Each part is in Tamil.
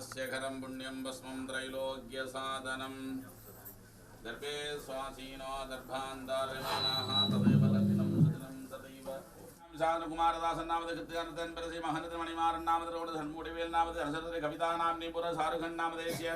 शेखरं पुण्यं भस्मं त्रैलोक्यसाधनं दर्भे स्वासीनो दर्भान्दारमाणाः तदेव लग्नं सुदिनं तदैव साधनकुमारदासन् नामद कृत्यानन्दन् परसे महनतमणिमारन् नामद रोडधन्मूढिवेल् नामद हर्षदे कवितानाम्नि पुरसारुखन् नामदेस्य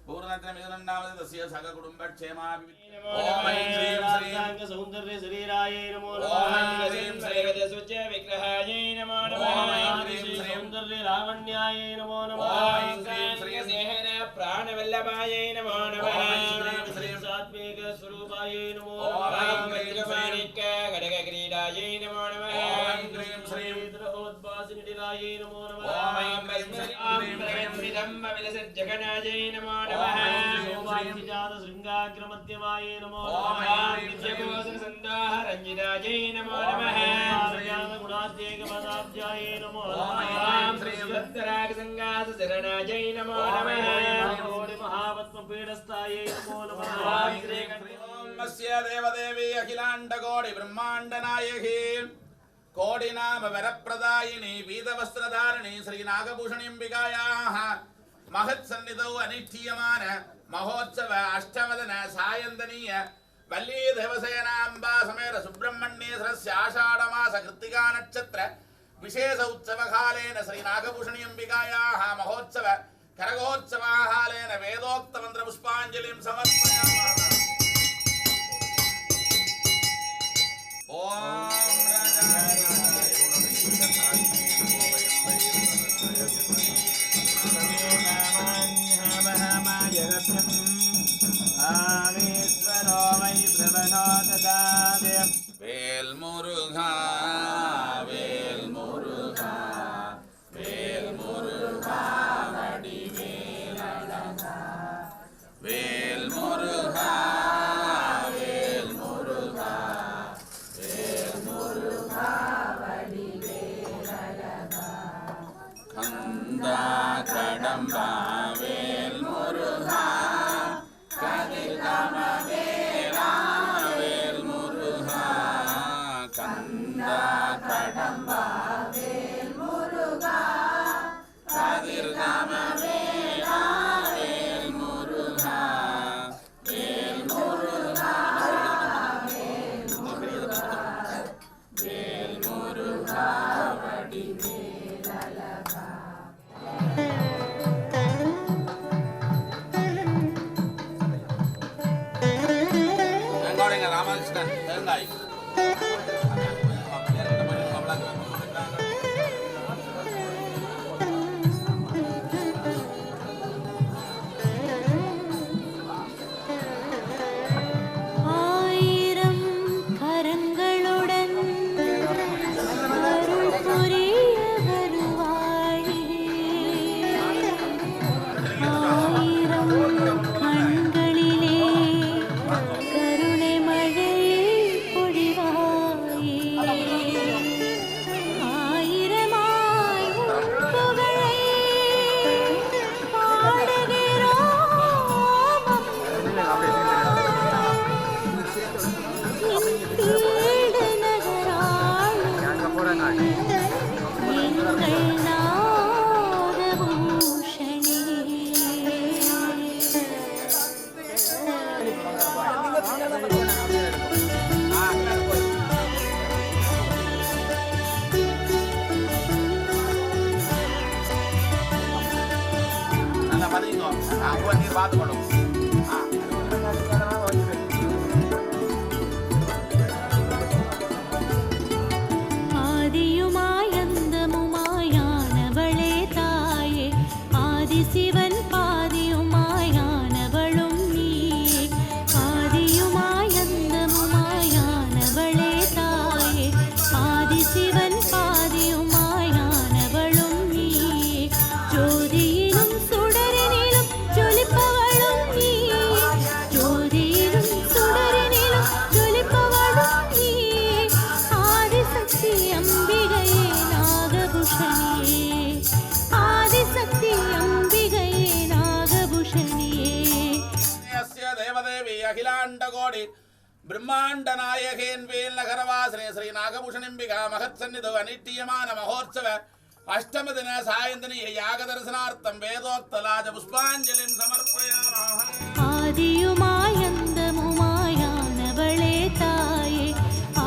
पूर्णत्रमिदनं नामद तस्य सककुटुम्बक्षेमाभिवृद्धिः ओम ऐं श्रीं श्रीं सौन्दर्य शरीरायै नमो नमः ओम ऐं श्रीं श्रीं स्वच्छ विग्रहायै नमो नमः ओम ऐं श्रीं सौन्दर्य लावण्यायै नमो नमः ओम ऐं श्रीं श्रीं स्नेहन प्राणवल्लभायै नमो नमः ओम ऐं श्रीं श्रीं सात्विक स्वरूपायै नमो ओम ऐं नमः श्रीं माणिक खड्ग क्रीडायै नमो नमः ओम ऐं श्रीं श्रीं द्रोहोद्भासिनिलायै नमो नमः ओम ऐं श्रीं श्रीं विलसज्जगनायै नमो नमः शोभाजात शृंगाग्रमध्यमायै नमो नमः विद्यकोसर संदाह रंजितायै नमो नमः ज्ञान गुणाद्येक पदाब्जायै नमो नमः श्री वत्तराग संगास शरणायै नमो नमः कोटि महापद्म पीडस्थायै नमो नमः श्री ओमस्य देवदेवी अखिलांड कोटि ब्रह्मांड नायकी कोटि नाम वरप्रदायिनी वीतवस्त्रधारिणी श्री नागभूषणिम्बिकायाः महत् सन्निधौ अनिष्ठीयमान महोत्सव अष्टमदन सायन्दनीय वल्ली देवसेनाम्बा समेत सुब्रह्मण्येश्वरस्य आषाढमास कृत्तिका नक्षत्र विशेष उत्सवकालेन श्री नागभूषणिम्बिकायाः महोत्सव करगोत्सवकालेन वेदोक्त मंत्र पुष्पाञ्जलिं समर्पयामः। ओम आमेश्वरो वै प्रवनो ददाति वेल मुरुघा वेल मुरुघा वेल मुरुघा वडिवेलड़गा वेल मुरुघा वेल मुरुघा वेल எங்கோடைங்க ராமகிருஷ்ணன் தேங்காய் பார்த்துக்கணும். ஆதியுமாய் அந்தமுமாயானவளே தாயே, ஆதிசிவன் பாதியுமாயானவளும் நீயே. ஆதியுமாய் அந்தமுமாயானவளே தாயே, ஆதிசிவன் பாதியுமாயானவளும் நீயே. ஜோதியிலும் சுடரினிலும் ஜொலிப்பவளும் நீயே. ஜோதியிலும் சுடரினிலும் ஜொலிப்பவளும் நீயே. ஆதிசக்தி அம்பிகையே நாகபூஷணியே. ஆதிசக்தி அம்பிகையே நாகபூஷணியே. தேவதேவி அகிலாண்டகோடி பிரம்மாண்ட நாயகேன் வேல் நகரவாசனே ஸ்ரீ நாகபூஷணிம்பிகா மகத் சந்நிதோ அனிட்டியமான மகோத்சவ அஷ்டம தின சாயந்தனி யாக தரிசனார்த்தம் வேதோக்தலாஜ புஷ்பாஞ்சலிம் சமர்ப்பயாமः. ஆதியுமாய் அந்தமுமாயானவளே தாயே,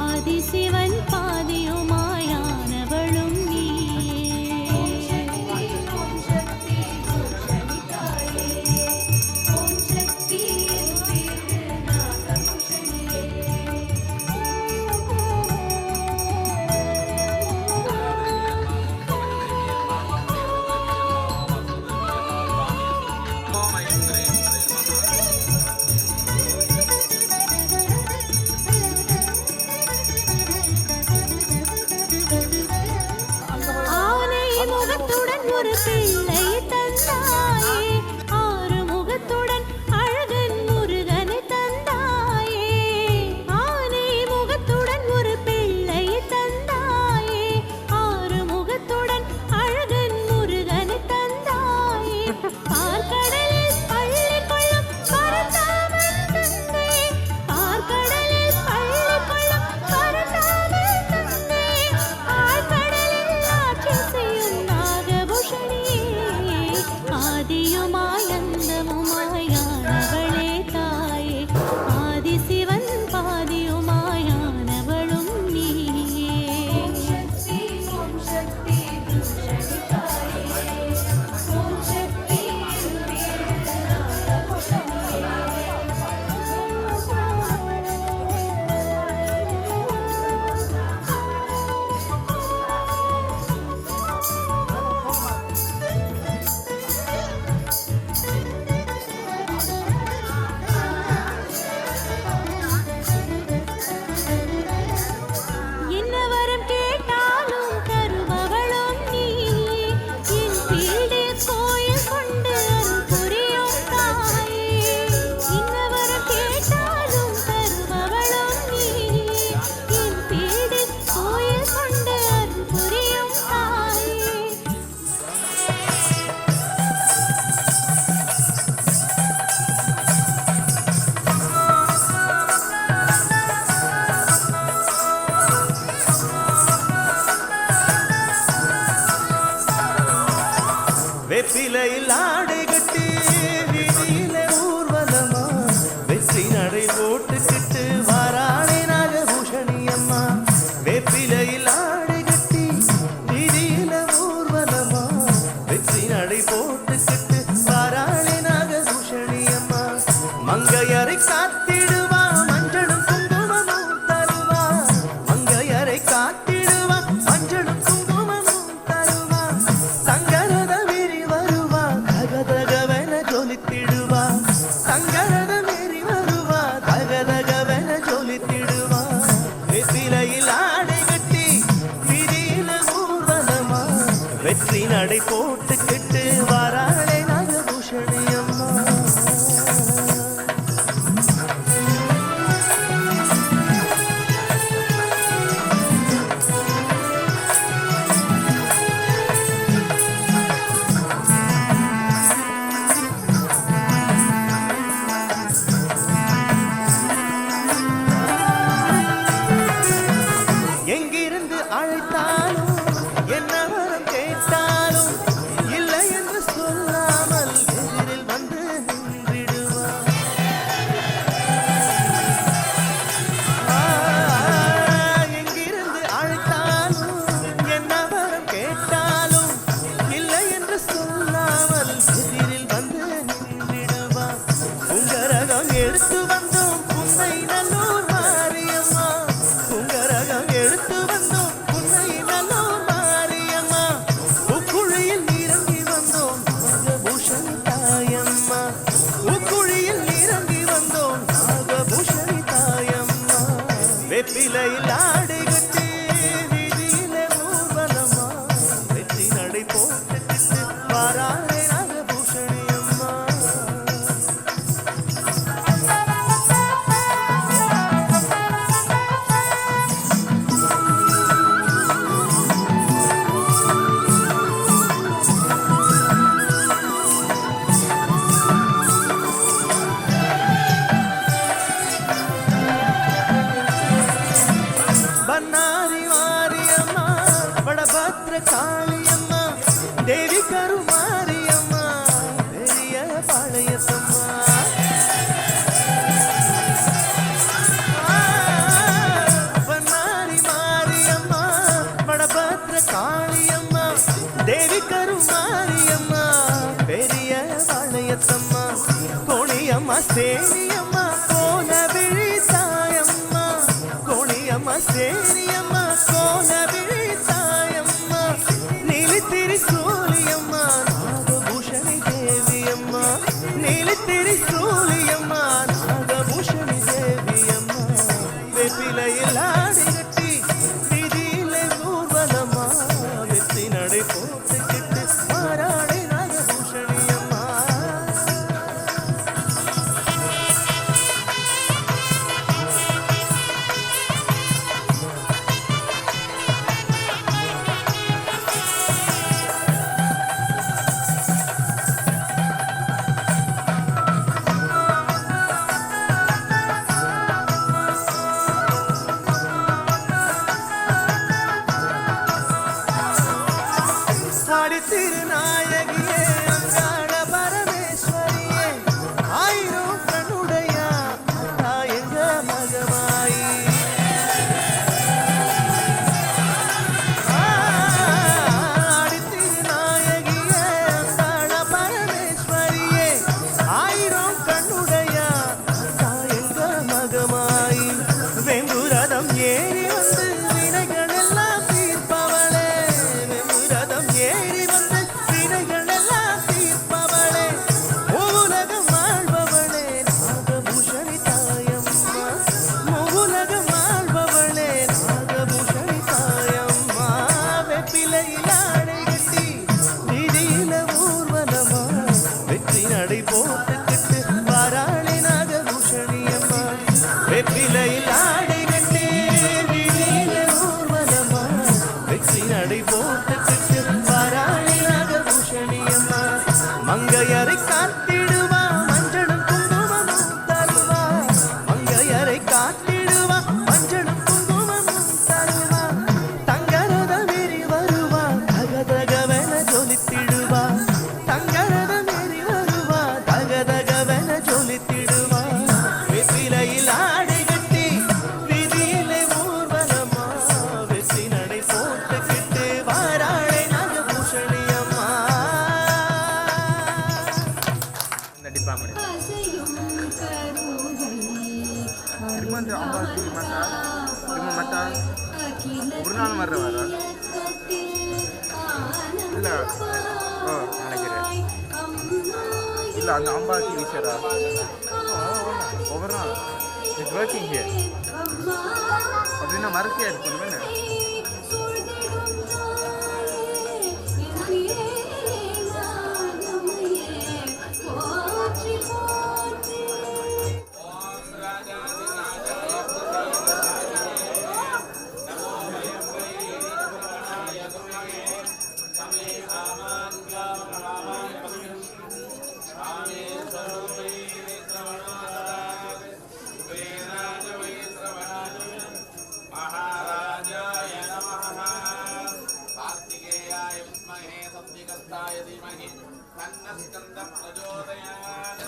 ஆதிசிவன் பாதியுமாயானவளும் நீயே. ஓம் சக்தி பூஷணிதாயே, ஓம் சக்தி ஆனை முகத்துடன் ஒரு பிள்ளை தந்தாயே, ஆறு முகத்துடன் அழகன் முருகனை தந்தாயே. ஆனை முகத்துடன் ஒரு பிள்ளை தந்தாயே, ஆறு முகத்துடன் அழகன் முருகனை தந்தாயே. பார்க்கடலில் பள்ளி கொள்ளும் பரந்தாமன் தந்தை, பார்க்கடலில் பள்ளி கொள்ளும் பரந்தாமன் தந்தை. ஆழ்கடலில் ஆட்சி செய்யும் நாகபூஷணியே. ஆதியுமாய் அந்தமுமாயானவளே தாயே, ஆதிசிவன் பாதியுமாயானவளும் நீயே. ஓம் சக்தி பூஷணிதாயே, ஓம் சக்தி என்ன வரம் கேட்டாலும் தருபவளும் நீயே. என் வீடு கோயில் கொண்டு அருள் புரியும் தாயே. என்ன வரம் கேட்டாலும் தருபவளும் நீயே. என் வீடு கோயில் கொண்டு அருள் புரியும் தாயே. வெற்றிலையில் ஆடை கட்டி வீதியில ஊர்வலமா, வெற்றி நடை போட்டுக்கிட்டு வாராளே நாகபூஷணி அம்மா. வெற்றிலையில் ஆடை கட்டி வீதி வெற்றி நடை போட்டுக்கிட்டு வாராளே நாகபூஷணி அம்மா. எங்கிருந்து அழைத்தாலும் என்ன வரம் கேட்டாலும் இல்லை என்று சொல்லாமல் எதிரில் வந்து நின்றிடுவார். எங்கிருந்து அழைத்தாலும் என்ன வரம் கேட்டாலும் இல்லை என்று சொல்லாமல் எதிரில் வந்து நின்றிடுவார். உங்கரகம் எடுத்து வந்தோம் புன்னை நல்லூர் மாரியம்மா. உங்கரகம் எடுத்து வந்தோம் புன்னை நல்லூர் மாரியம்மா. உக்குழியில் இறங்கி வந்தோம் நாகபூஷணி தாயம்மா. உக்குழியில் இறங்கி வந்தோம் நாகபூஷணி தாயம்மா. வெப்பிலையில் ஆடை கட்டி வீதியிலே ஊர்வலமா. வெற்றி நடை போட்டுக்கிட்டு வாராளே நாகபூஷணி அம்மா. பன்னாரி மாரியம்மா வடபத்ர காளியம்மா. தேவி கருமாரியம்மா பெரிய பாளையத்தம்மா. பன்னாரி மாரியம்மா வடபத்ர காளியம்மா. தேவி கருமாரியம்மா பெரிய பாளையத்தம்மா. கோணியம்மா சேனியம்மா கோலவிழி தாயம்மா. கோணியம்மா சேனியம்மா கோலவிழி தாயம்மா. நீலித்திரி சூலியம்மா நாகபூஷணி தேவியம்மா. நீலித்திரி சூலியம்மா நாகபூஷணி தேவியம்மா. வெப்பிலையில் ஆடி கட்டி வீதியிலே ஊர்வலமா. வெற்றி நடை போட்டுக்கிட்டு வாராளே நாகபூஷணி அம்மா. ஆடி திருநாயகியே அங்காள பரமேஸ்வரியே. ஆயிரம் கண்ணுடைய அத்தா எங்க மகமாயி. ஆடி திருநாயகியே அங்காள பரமேஸ்வரியே. ஆயிரம் கண்ணுடைய அத்தா எங்க மகமாயி. வெம்புரதம் ஏறி வந்து வினைகள் எல்லாம் தீர்ப்பவளே. வெம்புரதம் ஏறி வந்து வினைகள் எல்லாம் தீர்ப்பவளே. மூவுலகம் ஆள்பவளே நாகபூஷணி தாயம்மா. மூவுலகம் ஆள்பவளே நாகபூஷணி தாயம்மா. வெப்பிலையில் ஆடை கட்டி வீதியில ஊர்வலமா. வெற்றி நடை போட்டுக்கிட்டு வாராளே நாகபூஷணி அம்மா. வெப்பிலையில் ஆடை கட்டி வீதியில ஊர்வலமா. வெற்றி நடை போட்டுக்கிட்டு வாராளே நாகபூஷணி அம்மா. மங்கையரை காத்திடுவா மஞ்சளும் குங்குமமும் தருவா. மங்கையரை காத்திடுவா மஞ்சளும் குங்குமமும் தருவா. தங்கரதமேறி வருவா தகதகவென ஜொலித்திடுவா. தங்கரதமேறி வருவா தகதகவென ஜொலித்திடுவா. வெற்றிலையில் ஆடை கட்டி வீதியிலே ஊர்வலமா. வெற்றி நடை போட்டுக்கிட்டு வாராளே நாகபூஷணி அம்மா. ஒரு நாள் வர்ற வர இல்லை நினைக்கிறேன். இல்லை அந்த அம்பாசி விஷயரா ஒவ்வொரு நாள் இட்ஸ் ஒர்க்கிங் ஹியர் அப்படின்னா மறக்கையா இருக்கணும். धीमहि तन्नः स्कन्दः प्रचोदयात्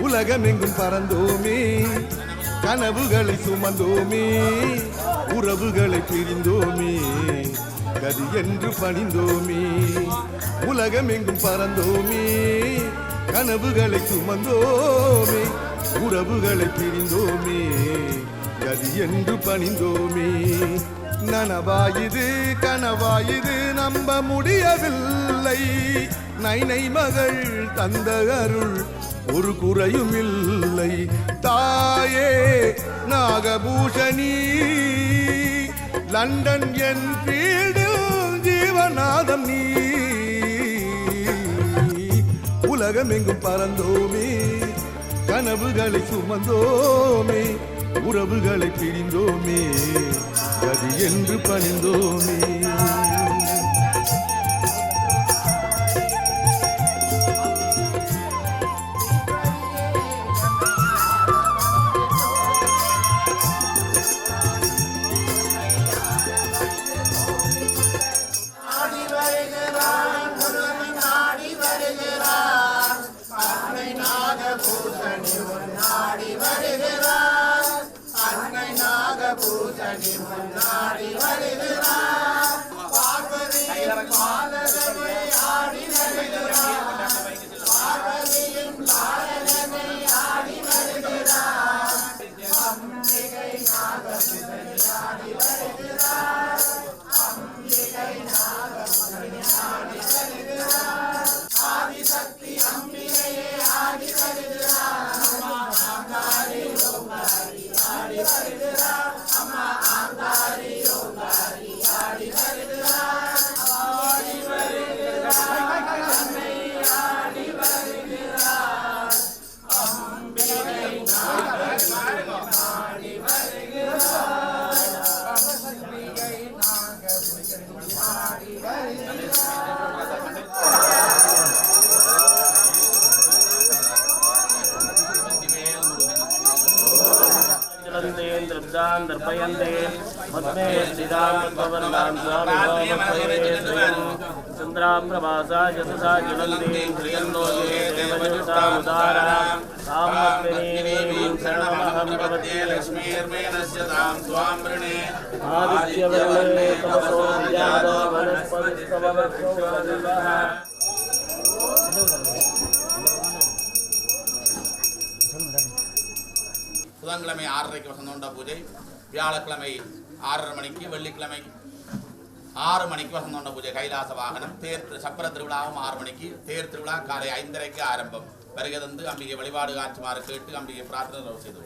உலகமெங்கும் பறந்தோமே கனவுகளை சுமந்தோமே உறவுகளை பிரிந்தோமே கதி என்று பணிந்தோமே உலகமெங்கும் பறந்தோமே கனவுகளை சுமந்தோமே உறவுகளை பிரிந்தோமே கதி என்று பணிந்தோமே நனவாயுது கனவாயுது நம்ப முடியவில்லை நைனை மகள் தந்த அருள் ஒரு குறையும் இல்லை தாயே நாகபூஷணி லண்டன் என் வீடில் ஜீவநாதம் நீ உலகமெங்கும் பறந்தோமே கனவுகளை சுமந்தோமே உறவுகளை பிரிந்தோமே கதி என்று பணிந்தோமே दर्पयन्ते पद्मे स्थितां पद्मवर्णां स्वामिभावपयेत् चन्द्राप्रभासा यतसा ज्वलन्तीं श्रियन्नोजे देवजुष्टामुदारः सामत्वनीवीं शरणमहं भवते लक्ष्मीर्मेणस्य तां त्वां वृणे आदित्यवर्णे तमसो विजातो वनस्पतिस्तववक्षोभः புதன்கிழமை 6:30 வசந்தோண்ட பூஜை, வியாழக்கிழமை 6:30 மணிக்கு, வெள்ளிக்கிழமை 6 மணிக்கு வசந்தோண்ட பூஜை. கைலாச வாகனம் தேர் சப்பர திருவிழாவும் 6 மணிக்கு, தேர் திருவிழா காலை 5:30க்கு ஆரம்பம். வருகை தந்து அம்பிகை வழிபாடு காட்சிமாறு கேட்டு அம்பிகை பிரார்த்தனை செய்து